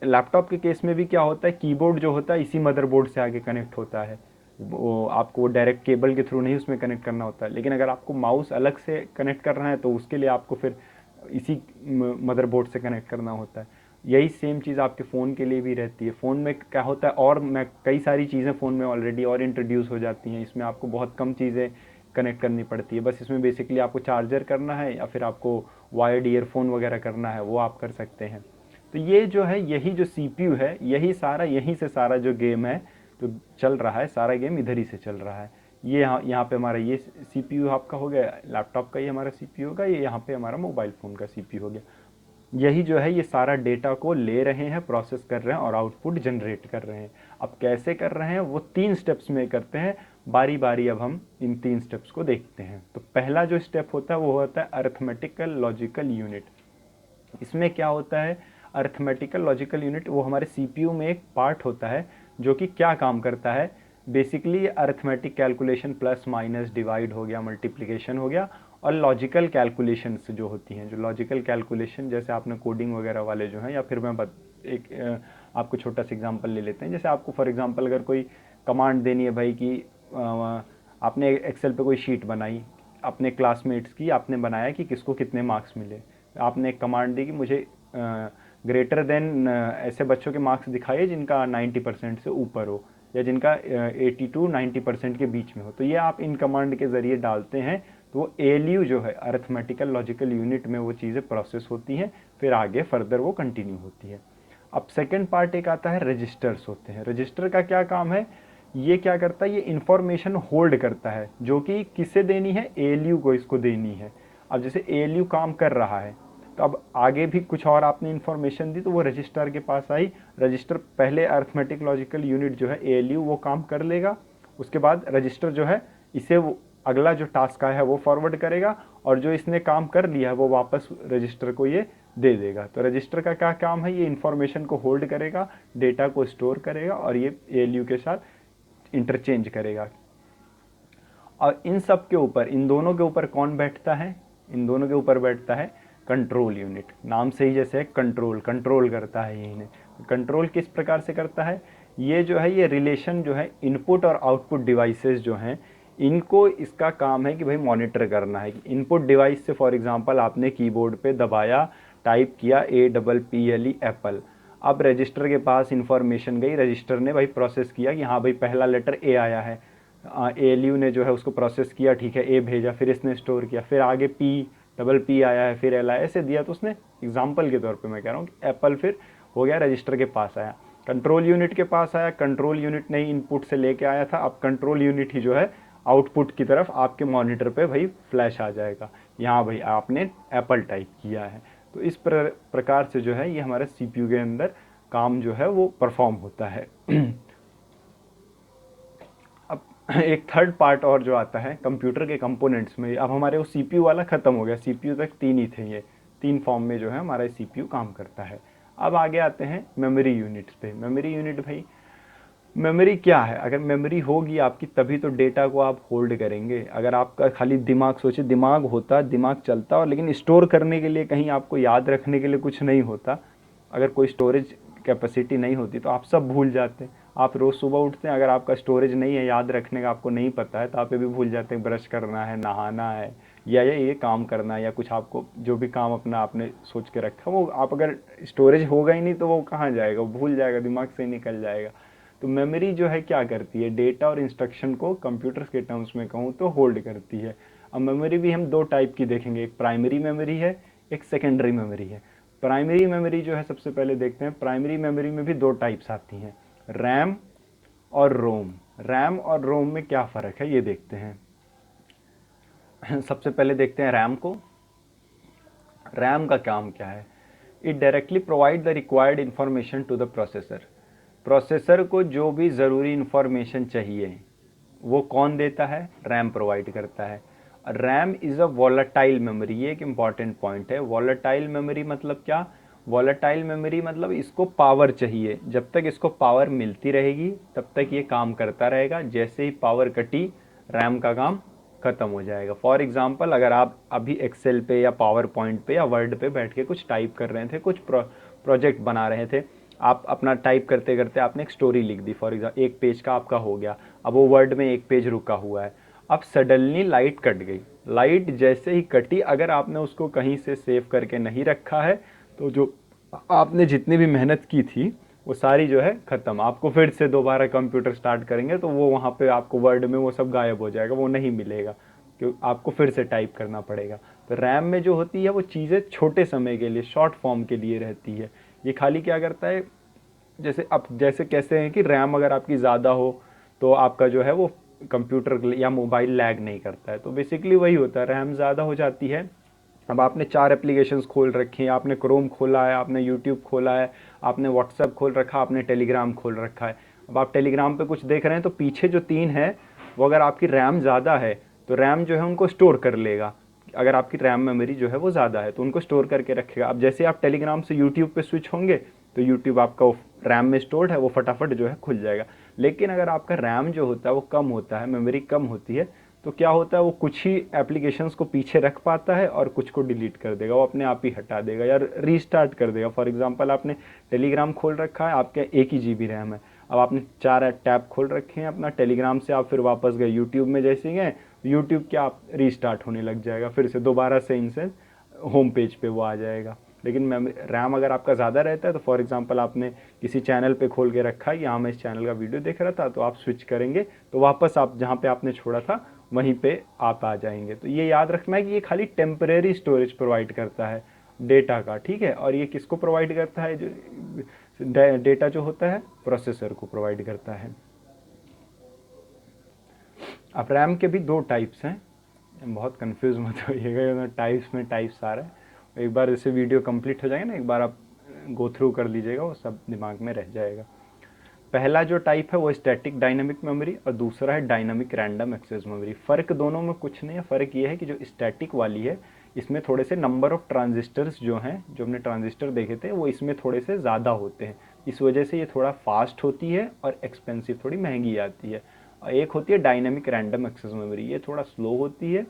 लैपटॉप के केस में भी क्या होता है, कीबोर्ड जो होता है इसी मदरबोर्ड से आगे कनेक्ट होता है, वो आपको डायरेक्ट केबल के थ्रू नहीं उसमें कनेक्ट करना होता है। लेकिन अगर आपको माउस अलग से कनेक्ट करना है तो उसके लिए आपको फिर इसी मदरबोर्ड से कनेक्ट करना होता है। यही सेम चीज़ आपके फ़ोन के लिए भी रहती है। फ़ोन में क्या होता है, और मैं कई सारी चीज़ें फ़ोन में ऑलरेडी और इंट्रोड्यूस हो जाती हैं, इसमें आपको बहुत कम चीज़ें कनेक्ट करनी पड़ती है। बस इसमें बेसिकली आपको चार्जर करना है या फिर आपको वायर्ड ईयरफोन वगैरह करना है, वो आप कर सकते हैं। तो ये जो है, यही जो सीपीयू है, यही सारा, यहीं से सारा जो गेम है तो चल रहा है, सारा गेम इधर ही से चल रहा है। ये यहाँ पे हमारा ये सीपीयू आपका हो गया, लैपटॉप का ये हमारा सीपीयू होगा, ये यहाँ पे हमारा मोबाइल फ़ोन का सीपीयू हो गया। यही जो है ये सारा डेटा को ले रहे हैं, प्रोसेस कर रहे हैं और आउटपुट जनरेट कर रहे हैं। अब कैसे कर रहे हैं वो 3 स्टेप्स में करते हैं, बारी बारी अब हम इन 3 स्टेप्स को देखते हैं। तो पहला जो स्टेप होता है वो होता है अरिथमेटिकल लॉजिकल यूनिट। इसमें क्या होता है, अरिथमेटिकल लॉजिकल यूनिट वो हमारे सीपीयू में एक पार्ट होता है जो कि क्या काम करता है, basically arithmetic calculation, plus minus divide हो गया, मल्टीप्लिकेशन हो गया, और लॉजिकल कैलकुलेशंस जो होती हैं, जो लॉजिकल कैलकुलेशन जैसे आपने कोडिंग वगैरह वाले जो हैं, या फिर मैं आपको छोटा सा एग्जांपल ले लेते हैं। जैसे आपको फॉर एग्जांपल अगर कोई कमांड देनी है भाई कि आपने एक्सेल पे कोई शीट बनाई अपने क्लासमेट्स की, आपने बनाया कि किसको कितने मार्क्स मिले, आपने एक कमांड दी कि मुझे ग्रेटर देन ऐसे बच्चों के मार्क्स दिखाइए जिनका 90% से ऊपर हो, या जिनका 80 to 90% के बीच में हो। तो ये आप इन कमांड के ज़रिए डालते हैं, तो वो ALU जो है, अरिथमेटिकल लॉजिकल यूनिट में वो चीज़ें प्रोसेस होती हैं, फिर आगे फर्दर वो कंटिन्यू होती है। अब सेकेंड पार्ट एक आता है, रजिस्टर्स होते हैं। रजिस्टर का क्या काम है, ये क्या करता है, ये इन्फॉर्मेशन होल्ड करता है, जो कि किसे देनी है, ALU को इसको देनी है। अब जैसे ALU काम कर रहा है, तो अब आगे भी कुछ और आपने इन्फॉर्मेशन दी तो वो रजिस्टर के पास आई। रजिस्टर पहले अरिथमेटिक लॉजिकल यूनिट जो है ALU वो काम कर लेगा, उसके बाद रजिस्टर जो है इसे वो अगला जो टास्क आया है वो फॉरवर्ड करेगा, और जो इसने काम कर लिया है वो वापस रजिस्टर को ये दे देगा। तो रजिस्टर का क्या काम है, ये इन्फॉर्मेशन को होल्ड करेगा, डेटा को स्टोर करेगा और ये ALU के साथ इंटरचेंज करेगा। और इन सब के ऊपर, इन दोनों के ऊपर कौन बैठता है, इन दोनों के ऊपर बैठता है कंट्रोल यूनिट। नाम से ही जैसे कंट्रोल करता है ये इन्हें। कंट्रोल किस प्रकार से करता है, ये जो है, ये रिलेशन जो है इनपुट और आउटपुट डिवाइसेस जो हैं, इनको इसका काम है कि भाई मॉनिटर करना है कि इनपुट डिवाइस से फॉर एग्जांपल आपने कीबोर्ड पे दबाया, टाइप किया APPLE एप्पल। अब रजिस्टर के पास इंफॉर्मेशन गई, रजिस्टर ने भाई प्रोसेस किया कि हाँ भाई पहला लेटर A आया है, ALU ने जो है उसको प्रोसेस किया, ठीक है, A भेजा, फिर इसने स्टोर किया, फिर आगे P आया है, फिर LI ऐसे दिया। तो उसने एग्जाम्पल के तौर पे मैं कह रहा हूँ कि एप्पल फिर हो गया, रजिस्टर के पास आया, कंट्रोल यूनिट के पास आया, कंट्रोल यूनिट ने ही इनपुट से लेके आया था, अब कंट्रोल यूनिट ही जो है आउटपुट की तरफ आपके मॉनिटर पे भाई फ्लैश आ जाएगा, यहाँ भाई आपने एप्पल टाइप किया है। तो इस प्रकार से जो है ये हमारे CPU के अंदर काम जो है वो परफॉर्म होता है। अब एक थर्ड पार्ट और जो आता है कंप्यूटर के कंपोनेंट्स में, अब हमारे वो CPU वाला ख़त्म हो गया, CPU तक 3 ही थे, ये 3 फॉर्म में जो है हमारा CPU काम करता है। अब आगे आते हैं मेमोरी यूनिट्स पे। मेमोरी यूनिट भाई, मेमोरी क्या है, अगर मेमोरी होगी आपकी तभी तो डेटा को आप होल्ड करेंगे। अगर आपका खाली दिमाग, सोचिए दिमाग होता, दिमाग चलता, और लेकिन स्टोर करने के लिए कहीं आपको याद रखने के लिए कुछ नहीं होता, अगर कोई स्टोरेज कैपेसिटी नहीं होती तो आप सब भूल जाते। आप रोज़ सुबह उठते हैं, अगर आपका स्टोरेज नहीं है याद रखने का, आपको नहीं पता है, तो आप ये भी भूल जाते हैं ब्रश करना है, नहाना है, या ये काम करना है, या कुछ आपको जो भी काम अपना आपने सोच के रखा वो आप अगर स्टोरेज होगा ही नहीं तो वो कहाँ जाएगा, वो भूल जाएगा, दिमाग से निकल जाएगा। तो मेमोरी जो है क्या करती है, डेटा और इंस्ट्रक्शन को कंप्यूटर्स के टर्म्स में कहूँ तो होल्ड करती है। अब मेमोरी भी हम दो टाइप की देखेंगे, एक प्राइमरी मेमोरी है, एक सेकेंडरी मेमोरी है। प्राइमरी मेमोरी जो है सबसे पहले देखते हैं, प्राइमरी मेमोरी में भी दो टाइप्स आती हैं, रैम और रोम। रैम और रोम में क्या फ़र्क है ये देखते हैं। सबसे पहले देखते हैं रैम को। रैम का काम क्या है, it directly provide the required information to the processor. Processor को जो भी ज़रूरी इंफॉर्मेशन चाहिए वो कौन देता है, रैम प्रोवाइड करता है। RAM is a volatile memory, ये एक इम्पॉर्टेंट पॉइंट है। वॉलेटाइल मेमोरी मतलब क्या, वॉलेटाइल मेमोरी मतलब इसको पावर चाहिए, जब तक इसको पावर मिलती रहेगी तब तक ये काम करता रहेगा, जैसे ही पावर कटी रैम का काम ख़त्म हो जाएगा। फॉर एग्जांपल अगर आप अभी एक्सेल पे या पावर पॉइंट पे या वर्ड पे बैठ के कुछ टाइप कर रहे थे, कुछ प्रोजेक्ट बना रहे थे, आप अपना टाइप करते करते आपने एक स्टोरी लिख दी, फॉर एग्जाम्पल एक पेज का आपका हो गया, अब वो वर्ड में एक पेज रुका हुआ है, अब सडनली लाइट कट गई। लाइट जैसे ही कटी, अगर आपने उसको कहीं से सेव करके नहीं रखा है तो जो आपने जितनी भी मेहनत की थी वो सारी जो है ख़त्म। आपको फिर से दोबारा कंप्यूटर स्टार्ट करेंगे तो वो वहाँ पे आपको वर्ड में वो सब गायब हो जाएगा, वो नहीं मिलेगा, क्यों आपको फिर से टाइप करना पड़ेगा। तो रैम में जो होती है वो चीज़ें छोटे समय के लिए, शॉर्ट फॉर्म के लिए रहती है। ये खाली क्या करता है, जैसे अब जैसे कैसे हैं कि रैम अगर आपकी ज़्यादा हो तो आपका जो है वो कंप्यूटर या मोबाइल लैग नहीं करता है, तो बेसिकली वही होता है, रैम ज़्यादा हो जाती है। अब आपने 4 एप्लीकेशंस खोल रखी हैं, आपने क्रोम खोला है, आपने यूट्यूब खोला है, आपने व्हाट्सएप खोल रखा, आपने टेलीग्राम खोल रखा है। अब आप टेलीग्राम पे कुछ देख रहे हैं तो पीछे जो 3 है वो अगर आपकी रैम ज़्यादा है तो रैम जो है उनको स्टोर कर लेगा। अगर आपकी रैम मेमोरी जो है वो ज़्यादा है तो उनको स्टोर करके रखेगा। अब जैसे आप टेलीग्राम से यूट्यूब पे स्विच होंगे तो यूट्यूब आपका रैम में स्टोर्ड है, वो फटाफट जो है खुल जाएगा। लेकिन अगर आपका रैम जो होता है वो कम होता है, मेमोरी कम होती है, तो क्या होता है वो कुछ ही एप्लीकेशंस को पीछे रख पाता है और कुछ को डिलीट कर देगा, वो अपने आप ही हटा देगा या रीस्टार्ट कर देगा। फॉर एग्जांपल आपने टेलीग्राम खोल रखा है, आपके 1 ही GB रैम है, अब आपने 4 टैब खोल रखे हैं अपना, टेलीग्राम से आप फिर वापस गए यूट्यूब में, जैसे गए यूट्यूब क्या आप रीस्टार्ट होने लग जाएगा, फिर से दोबारा से इनसे होम पेज पे वो आ जाएगा। लेकिन रैम अगर आपका ज़्यादा रहता है तो फॉर एग्जांपल आपने किसी चैनल पे खोल के रखा है, यहाँ मैं इस चैनल का वीडियो देख रहा था, तो आप स्विच करेंगे तो वापस आप जहाँ पे आपने छोड़ा था वहीं पे आप आ जाएंगे। तो ये याद रखना है कि ये खाली टेम्परेरी स्टोरेज प्रोवाइड करता है डेटा का, ठीक है। और ये किसको प्रोवाइड करता है, जो डेटा जो होता है प्रोसेसर को प्रोवाइड करता है। अब रैम के भी 2 टाइप्स हैं, बहुत कंफ्यूज मत होइएगा, टाइप्स में टाइप्स आ रहा है। एक बार जैसे वीडियो कंप्लीट हो जाएगा ना, एक बार आप गो थ्रू कर लीजिएगा, वो सब दिमाग में रह जाएगा। पहला जो टाइप है वो स्टैटिक डायनामिक मेमोरी और दूसरा है डायनामिक रैंडम एक्सेस मेमोरी। फ़र्क दोनों में कुछ नहीं है, फ़र्क ये है कि जो स्टैटिक वाली है इसमें थोड़े से नंबर ऑफ़ ट्रांजिस्टर्स जो हैं, जो हमने ट्रांजिस्टर देखे थे वो इसमें थोड़े से ज़्यादा होते हैं, इस वजह से ये थोड़ा फास्ट होती है और एक्सपेंसिव, थोड़ी महंगी आती है। और एक होती है डायनामिक रैंडम एक्सेस मेमोरी, ये थोड़ा स्लो होती है,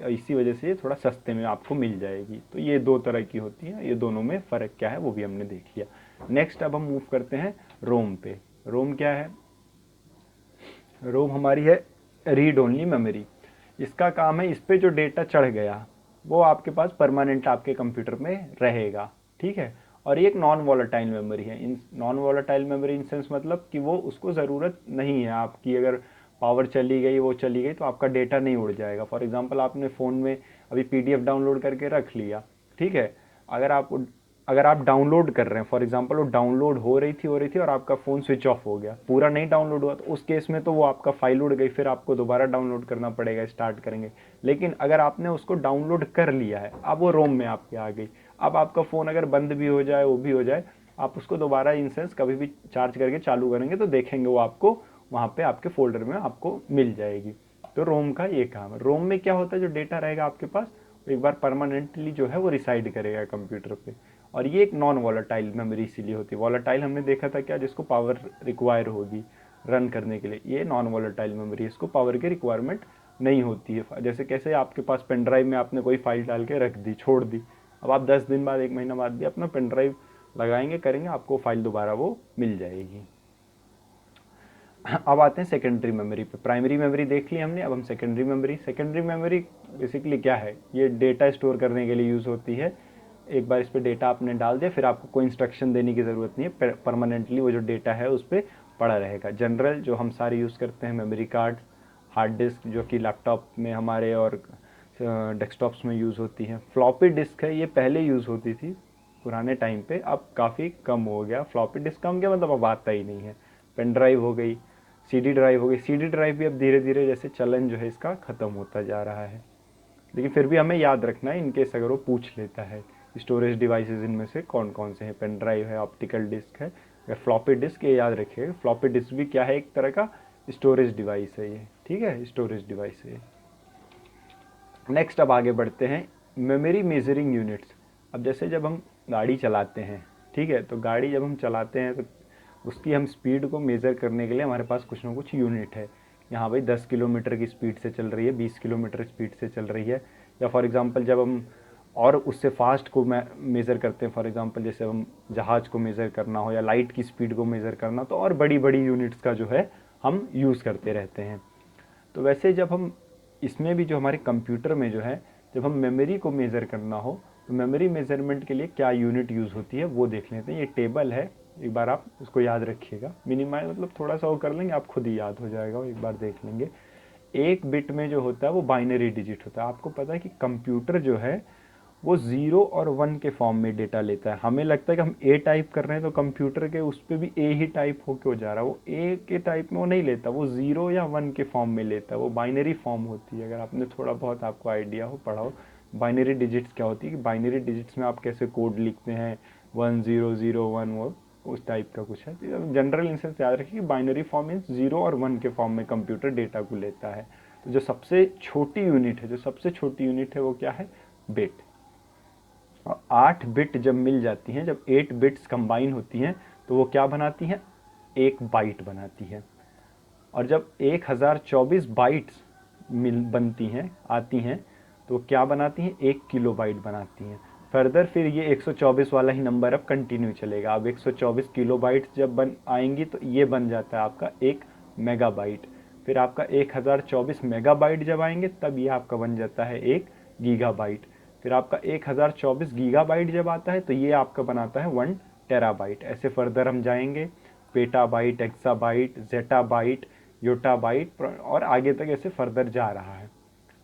इसी वजह से ये थोड़ा सस्ते में आपको मिल जाएगी। तो ये 2 तरह की होती है, ये दोनों में फ़र्क क्या है वो भी हमने देख लिया। नेक्स्ट अब हम मूव करते हैं रोम पे। रोम क्या है, रोम हमारी है रीड ओनली मेमोरी। इसका काम है, इस पे जो डेटा चढ़ गया वो आपके पास परमानेंट आपके कंप्यूटर में रहेगा, ठीक है। और ये एक नॉन वॉलेटाइल मेमोरी है। In non volatile memory in sense मतलब कि वो उसको ज़रूरत नहीं है आपकी, अगर पावर चली गई वो चली गई तो आपका डेटा नहीं उड़ जाएगा। फॉर एग्जांपल आपने फ़ोन में अभी PDF डाउनलोड करके रख लिया, ठीक है, अगर आप डाउनलोड कर रहे हैं, फॉर एग्जांपल वो डाउनलोड हो रही थी और आपका फ़ोन स्विच ऑफ हो गया, पूरा नहीं डाउनलोड हुआ, तो उस केस में तो वो आपका फाइल उड़ गई, फिर आपको दोबारा डाउनलोड करना पड़ेगा, स्टार्ट करेंगे। लेकिन अगर आपने उसको डाउनलोड कर लिया है, अब वो रोम में आपके आ गई, अब आपका फ़ोन अगर बंद भी हो जाए, वो भी हो जाए, आप उसको दोबारा इन सेंस कभी भी चार्ज करके चालू करेंगे तो देखेंगे वो आपको वहाँ पे आपके फोल्डर में आपको मिल जाएगी। तो रोम का ये काम है। रोम में क्या होता है, जो डेटा रहेगा आपके पास एक बार परमानेंटली जो है वो रिसाइड करेगा कंप्यूटर पे। और ये एक नॉन वॉलेटाइल मेमोरी इसीलिए होती है। वॉलेटाइल हमने देखा था क्या, जिसको पावर रिक्वायर होगी रन करने के लिए, ये नॉन वॉलेटाइल मेमोरी, इसको पावर की रिक्वायरमेंट नहीं होती है। जैसे कैसे आपके पास पेन ड्राइव में आपने कोई फाइल डाल के रख दी, छोड़ दी, अब आप 10 दिन बाद 1 महीना बाद भी अपना पेन ड्राइव लगाएंगे, करेंगे, आपको फाइल दोबारा वो मिल जाएगी। अब आते हैं सेकेंडरी मेमोरी पे। प्राइमरी मेमोरी देख ली हमने, अब हम सेकेंडरी मेमोरी बेसिकली क्या है, ये डेटा स्टोर करने के लिए यूज़ होती है। एक बार इस पर डेटा आपने डाल दिया, फिर आपको कोई इंस्ट्रक्शन देने की ज़रूरत नहीं है, परमानेंटली वो जो डेटा है उस पर पड़ा रहेगा। जनरल जो हम सारे यूज़ करते हैं, मेमोरी कार्ड, हार्ड डिस्क जो कि लैपटॉप में हमारे और डेस्कटॉप्स में यूज़ होती हैं। फ्लॉपी डिस्क है, ये पहले यूज़ होती थी पुराने टाइम पे, अब काफ़ी कम हो गया। फ्लॉपी डिस्क कम क्या मतलब अब आता ही नहीं है। पेन ड्राइव हो गई, सीडी ड्राइव हो गई। सीडी ड्राइव भी अब धीरे धीरे जैसे चलन जो है इसका ख़त्म होता जा रहा है, लेकिन फिर भी हमें याद रखना है इनकेस अगर वो पूछ लेता है स्टोरेज डिवाइसेस इनमें से कौन कौन से हैं। पेन ड्राइव है, ऑप्टिकल डिस्क है या फ्लॉपी डिस्क, ये याद रखिएगा। फ्लॉपी डिस्क भी क्या है, एक तरह का स्टोरेज डिवाइस है ये, ठीक है, स्टोरेज डिवाइस है। नेक्स्ट अब आगे बढ़ते हैं, मेमोरी मेजरिंग यूनिट्स। अब जैसे जब हम गाड़ी चलाते हैं, ठीक है, तो गाड़ी जब हम चलाते हैं तो उसकी हम स्पीड को मेज़र करने के लिए हमारे पास कुछ ना कुछ यूनिट है। यहाँ भाई 10 किलोमीटर की स्पीड से चल रही है, 20 किलोमीटर स्पीड से चल रही है। या फॉर एग्ज़ाम्पल जब हम और उससे फास्ट को मेज़र करते हैं, फॉर एग्ज़ाम्पल जैसे हम जहाज़ को मेज़र करना हो या लाइट की स्पीड को मेज़र करना, तो और बड़ी बड़ी यूनिट्स का जो है हम यूज़ करते रहते हैं। तो वैसे जब हम इसमें भी जो हमारे कंप्यूटर में जो है, जब हम मेमोरी को मेज़र करना हो तो मेमोरी मेज़रमेंट के लिए क्या यूनिट यूज़ होती है वो देख लेते हैं। ये टेबल है, एक बार आप उसको याद रखिएगा। मिनिमाइज मतलब थोड़ा सा वो कर लेंगे, आप खुद ही याद हो जाएगा, वो एक बार देख लेंगे। एक बिट में जो होता है वो बाइनरी डिजिट होता है। आपको पता है कि कंप्यूटर जो है वो 0 और 1 के फॉर्म में डेटा लेता है। हमें लगता है कि हम ए टाइप कर रहे हैं तो कंप्यूटर के उस पर भी ए ही टाइप होके हो जा रहा है, वो ए के टाइप में वो नहीं लेता, वो 0 या 1 के फॉर्म में लेता है। वो बाइनरी फॉर्म होती है। अगर आपने थोड़ा बहुत आपको आइडिया हो, पढ़ा हो बाइनरी डिजिट्स क्या होती है, कि बाइनरी डिजिट्स में आप कैसे कोड लिखते हैं 1001, वो उस टाइप का कुछ है। जनरल इंसेंस याद रखिए कि बाइनरी फॉर्म मीन्स 0 और 1 के फॉर्म में कंप्यूटर डेटा को लेता है। तो जो सबसे छोटी यूनिट है वो क्या है, बिट। और 8 बिट जब मिल जाती हैं, जब 8 बिट्स कंबाइन होती हैं तो वो क्या बनाती हैं, एक बाइट बनाती है। और जब 1024 बाइट्स बनती हैं, आती हैं, तो क्या बनाती हैं, 1 किलो बाइट बनाती हैं। फर्दर फिर ये 124 वाला ही नंबर अब कंटिन्यू चलेगा। अब 124 किलो बाइट्स जब बन आएंगी तो ये बन जाता है आपका 1 मेगाबाइट। फिर आपका 1024 मेगाबाइट जब आएंगे तब ये आपका बन जाता है 1 गीगाबाइट। फिर आपका 1024 गीगाबाइट जब आता है तो ये आपका बनाता है 1 टेराबाइट। ऐसे फर्दर हम जाएंगे, पेटाबाइट, एक्साबाइट, जेटाबाइट, योटाबाइट और आगे तक ऐसे फर्दर जा रहा है,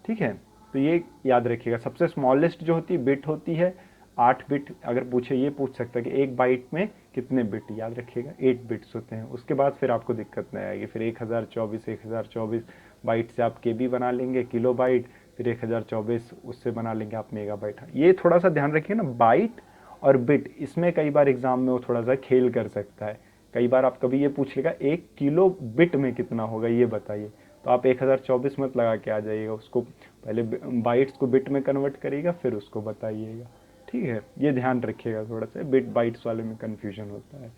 ठीक है। तो ये याद रखिएगा, सबसे स्मॉलेस्ट जो होती है बिट होती है 8 बिट। अगर पूछे, ये पूछ सकता है कि एक बाइट में कितने बिट, याद रखिएगा 8 बिट्स होते हैं। उसके बाद फिर आपको दिक्कत नहीं आएगी। फिर 1024 बाइट से आप केबी बना लेंगे, किलो बाइट, फिर 1024 उससे बना लेंगे आप मेगाबाइट। ये थोड़ा सा ध्यान रखिए ना, बाइट और बिट, इसमें कई बार एग्जाम में वो थोड़ा सा खेल कर सकता है। कई बार आप कभी ये पूछ लेगा 1 किलो बिट में कितना होगा ये बताइए, तो आप 1024 मत लगा के आ जाइएगा, उसको पहले बाइट्स को बिट में कन्वर्ट करिएगा फिर उसको बताइएगा, ठीक है। ये ध्यान रखिएगा, थोड़ा सा बिट बाइट्स वाले में कन्फ्यूजन होता है।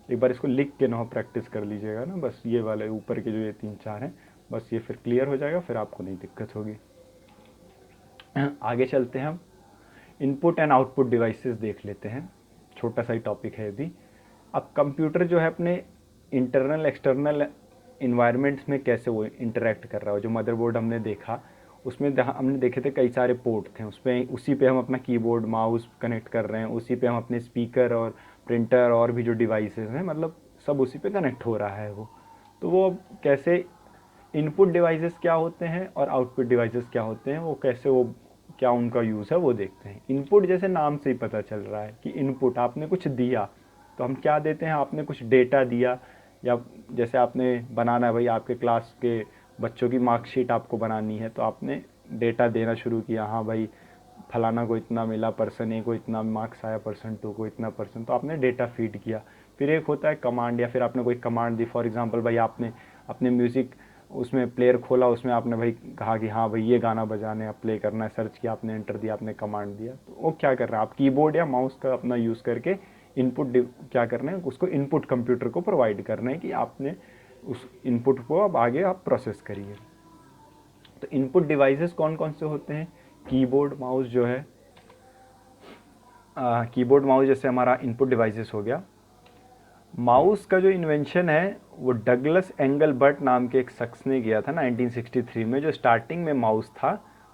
एक बार इसको लिख के ना प्रैक्टिस कर लीजिएगा ना, बस ये वाले ऊपर के जो ये 3-4 हैं, बस ये फिर क्लियर हो जाएगा, फिर आपको नहीं दिक्कत होगी। आगे चलते हैं, हम इनपुट एंड आउटपुट डिवाइसेस देख लेते हैं। छोटा सा ही टॉपिक है ये भी। अब कंप्यूटर जो है अपने इंटरनल एक्सटर्नल इन्वायरमेंट्स में कैसे वो इंटरेक्ट कर रहा है। जो मदरबोर्ड हमने देखा उसमें हमने देखे थे कई सारे पोर्ट थे, उसमें उसी पे हम अपना कीबोर्ड माउस कनेक्ट कर रहे हैं, उसी पे हम अपने स्पीकर और प्रिंटर और भी जो डिवाइसेस हैं मतलब सब उसी पे कनेक्ट हो रहा है वो। तो वो कैसे इनपुट डिवाइसेस क्या होते हैं और आउटपुट डिवाइसेस क्या होते हैं, वो कैसे वो क्या उनका यूज़ है वो देखते हैं। इनपुट जैसे नाम से ही पता चल रहा है कि इनपुट, आपने कुछ दिया तो हम क्या देते हैं, आपने कुछ डेटा दिया, या जैसे आपने बनाना है भाई आपके क्लास के बच्चों की मार्कशीट आपको बनानी है तो आपने डेटा देना शुरू किया, हाँ भाई फलाना को इतना मिला, पर्सन ए को इतना मार्क्स आया, पर्सन 2 को इतना पर्सन, तो आपने डेटा फीड किया। फिर एक होता है कमांड, या फिर आपने कोई कमांड दी, फॉर एग्जांपल भाई आपने अपने म्यूज़िक उसमें प्लेयर खोला, उसमें आपने भाई कहा कि हाँ भाई ये गाना बजाने आप प्ले करना है, सर्च किया आपने, एंटर दिया, आपने कमांड दिया, तो वो क्या कर रहा है, आप कीबोर्ड या माउस का अपना यूज़ करके इनपुट क्या करना है, उसको इनपुट कंप्यूटर को प्रोवाइड करना है कि आपने उस इनपुट को अब आगे आप प्रोसेस करिए। तो इनपुट डिवाइसेस कौन कौन से होते हैं, कीबोर्ड माउस जो है, कीबोर्ड माउस जैसे हमारा इनपुट डिवाइसेस हो गया। माउस का जो इन्वेंशन है वो डगलस एंगलबर्ट नाम के एक शख्स ने किया था 1963 में। जो स्टार्टिंग में माउस था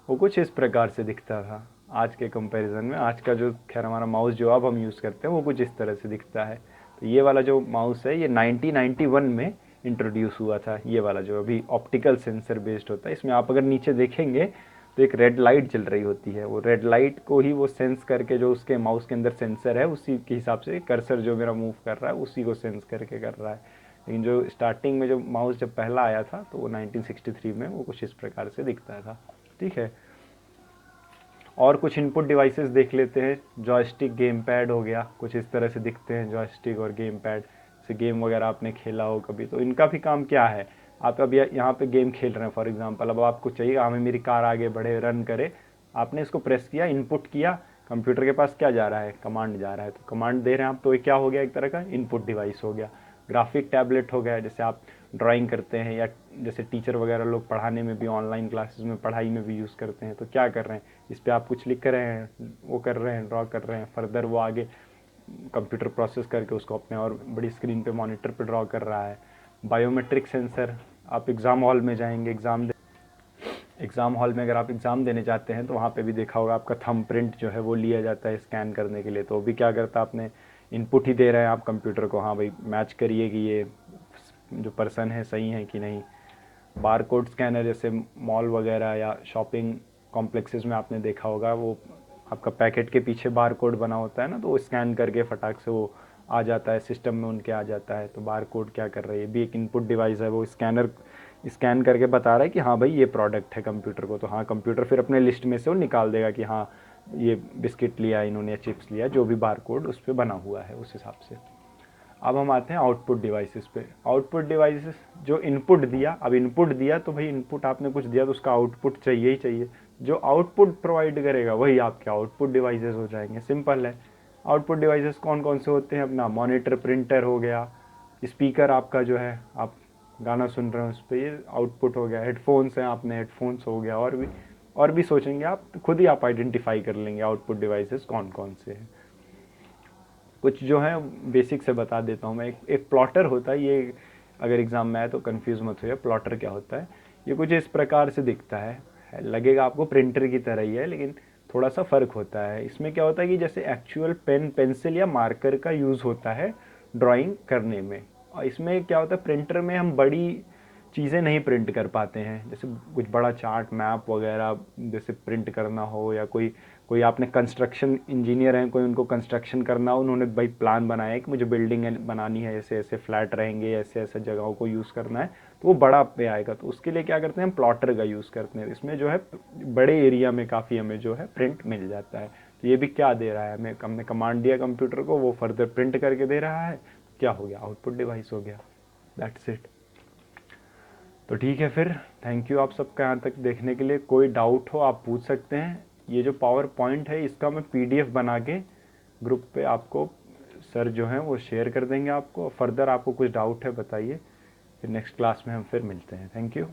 वो कुछ इस प्रकार से दिखता था आज के कंपैरिजन में। आज का जो खैर हमारा माउस जो अब हम यूज़ करते हैं वो कुछ इस तरह से दिखता है। तो ये वाला जो माउस है ये 1991 में इंट्रोड्यूस हुआ था। ये वाला जो अभी ऑप्टिकल सेंसर बेस्ड होता है, इसमें आप अगर नीचे देखेंगे तो एक रेड लाइट जल रही होती है। वो रेड लाइट को ही वो सेंस करके, जो उसके माउस के अंदर सेंसर है उसी के हिसाब से कर्सर जो मेरा मूव कर रहा है उसी को सेंस करके कर रहा है। लेकिन जो स्टार्टिंग में जो माउस जब पहला आया था तो वो 1963 में वो कुछ इस प्रकार से दिखता था। ठीक है, और कुछ इनपुट डिवाइसेस देख लेते हैं। जॉयस्टिक, गेम पैड हो गया, कुछ इस तरह से दिखते हैं जॉयस्टिक और गेम पैड। जैसे गेम वगैरह आपने खेला हो कभी, तो इनका भी काम क्या है, आप अब यहाँ पे गेम खेल रहे हैं फॉर एग्जांपल, अब आपको चाहिए हमें मेरी कार आगे बढ़े, रन करे। आपने इसको प्रेस किया, इनपुट किया, कंप्यूटर के पास क्या जा रहा है, कमांड जा रहा है। तो कमांड दे रहे हैं आप, तो ये क्या हो गया, एक तरह का इनपुट डिवाइस हो गया। ग्राफिक टैबलेट हो गया, जैसे आप ड्राइंग करते हैं या जैसे टीचर वगैरह लोग पढ़ाने में भी, ऑनलाइन क्लासेस में पढ़ाई में भी यूज़ करते हैं। तो क्या कर रहे हैं, इस पर आप कुछ लिख रहे हैं, वो कर रहे हैं, ड्रॉ कर रहे हैं, फर्दर वो आगे कंप्यूटर प्रोसेस करके उसको अपने और बड़ी स्क्रीन पे मॉनिटर पे ड्रॉ कर रहा है। बायोमेट्रिक सेंसर, आप एग्ज़ाम हॉल में जाएंगे, एग्ज़ाम हॉल में अगर आप एग्ज़ाम देने जाते हैं तो वहाँ पे भी देखा होगा आपका थंब प्रिंट जो है वो लिया जाता है स्कैन करने के लिए। तो भी क्या करता है, आपने इनपुट ही दे रहे हैं आप कंप्यूटर को, हाँ भाई मैच करिए कि ये जो पर्सन है सही है कि नहीं। बार कोड स्कैनर, जैसे मॉल वगैरह या शॉपिंग कॉम्प्लेक्सेस में आपने देखा होगा, वो आपका पैकेट के पीछे बार कोड बना होता है ना, तो वो स्कैन करके फटाक से वो आ जाता है, सिस्टम में उनके आ जाता है। तो बार कोड क्या कर रही है, भी एक इनपुट डिवाइस है, वो स्कैनर स्कैन करके बता रहा है कि हाँ भाई ये प्रोडक्ट है कंप्यूटर को। तो हाँ, कंप्यूटर फिर अपने लिस्ट में से वो निकाल देगा कि हाँ ये बिस्किट लिया इन्होंने या चिप्स लिया, जो भी बार कोड उस पर बना हुआ है उस हिसाब से। अब हम आते हैं आउटपुट डिवाइसेस पे। आउटपुट डिवाइसेस जो इनपुट दिया, अब इनपुट दिया तो भाई इनपुट आपने कुछ दिया तो उसका आउटपुट चाहिए ही चाहिए। जो आउटपुट प्रोवाइड करेगा वही आपके आउटपुट डिवाइसेस हो जाएंगे। सिंपल है। आउटपुट डिवाइसेस कौन कौन से होते हैं, अपना मॉनिटर, प्रिंटर हो गया, स्पीकर आपका जो है आप गाना सुन रहे हो उस पर, ये आउटपुट हो गया। हेडफोन्स हैं, आपने हेडफोन्स हो गया, और भी सोचेंगे आप खुद ही आप आइडेंटिफाई कर लेंगे आउटपुट डिवाइसेस कौन कौन से हैं। कुछ जो है बेसिक से बता देता हूँ मैं। एक प्लॉटर होता है, ये अगर एग्ज़ाम में आए तो कंफ्यूज मत होइए, प्लॉटर क्या होता है। ये कुछ इस प्रकार से दिखता है, लगेगा आपको प्रिंटर की तरह ही है, लेकिन थोड़ा सा फ़र्क होता है। इसमें क्या होता है कि जैसे एक्चुअल पेन, पेंसिल या मार्कर का यूज़ होता है ड्राइंग करने में, और इसमें क्या होता है, प्रिंटर में हम बड़ी चीज़ें नहीं प्रिंट कर पाते हैं। जैसे कुछ बड़ा चार्ट, मैप वगैरह जैसे प्रिंट करना हो, या कोई कोई आपने कंस्ट्रक्शन इंजीनियर हैं, कोई उनको कंस्ट्रक्शन करना हो, उन्होंने भाई प्लान बनाया है कि मुझे बिल्डिंग बनानी है, ऐसे ऐसे फ्लैट रहेंगे, ऐसे ऐसे जगहों को यूज़ करना है, तो वो बड़ा पे आएगा। तो उसके लिए क्या करते हैं, हम प्लॉटर का यूज़ करते हैं। इसमें जो है बड़े एरिया में काफ़ी हमें जो है प्रिंट मिल जाता है। तो ये भी क्या दे रहा है हमें, हमने कमांड दिया कंप्यूटर को, वो फर्दर प्रिंट करके दे रहा है। क्या हो गया, आउटपुट डिवाइस हो गया। That's it. तो ठीक है फिर, थैंक यू आप सबका यहाँ तक देखने के लिए। कोई डाउट हो आप पूछ सकते हैं। ये जो पावर पॉइंट है इसका मैं PDF बना के ग्रुप पे आपको सर जो हैं वो शेयर कर देंगे आपको। फर्दर आपको कुछ डाउट है बताइए, फिर नेक्स्ट क्लास में हम फिर मिलते हैं। Thank you.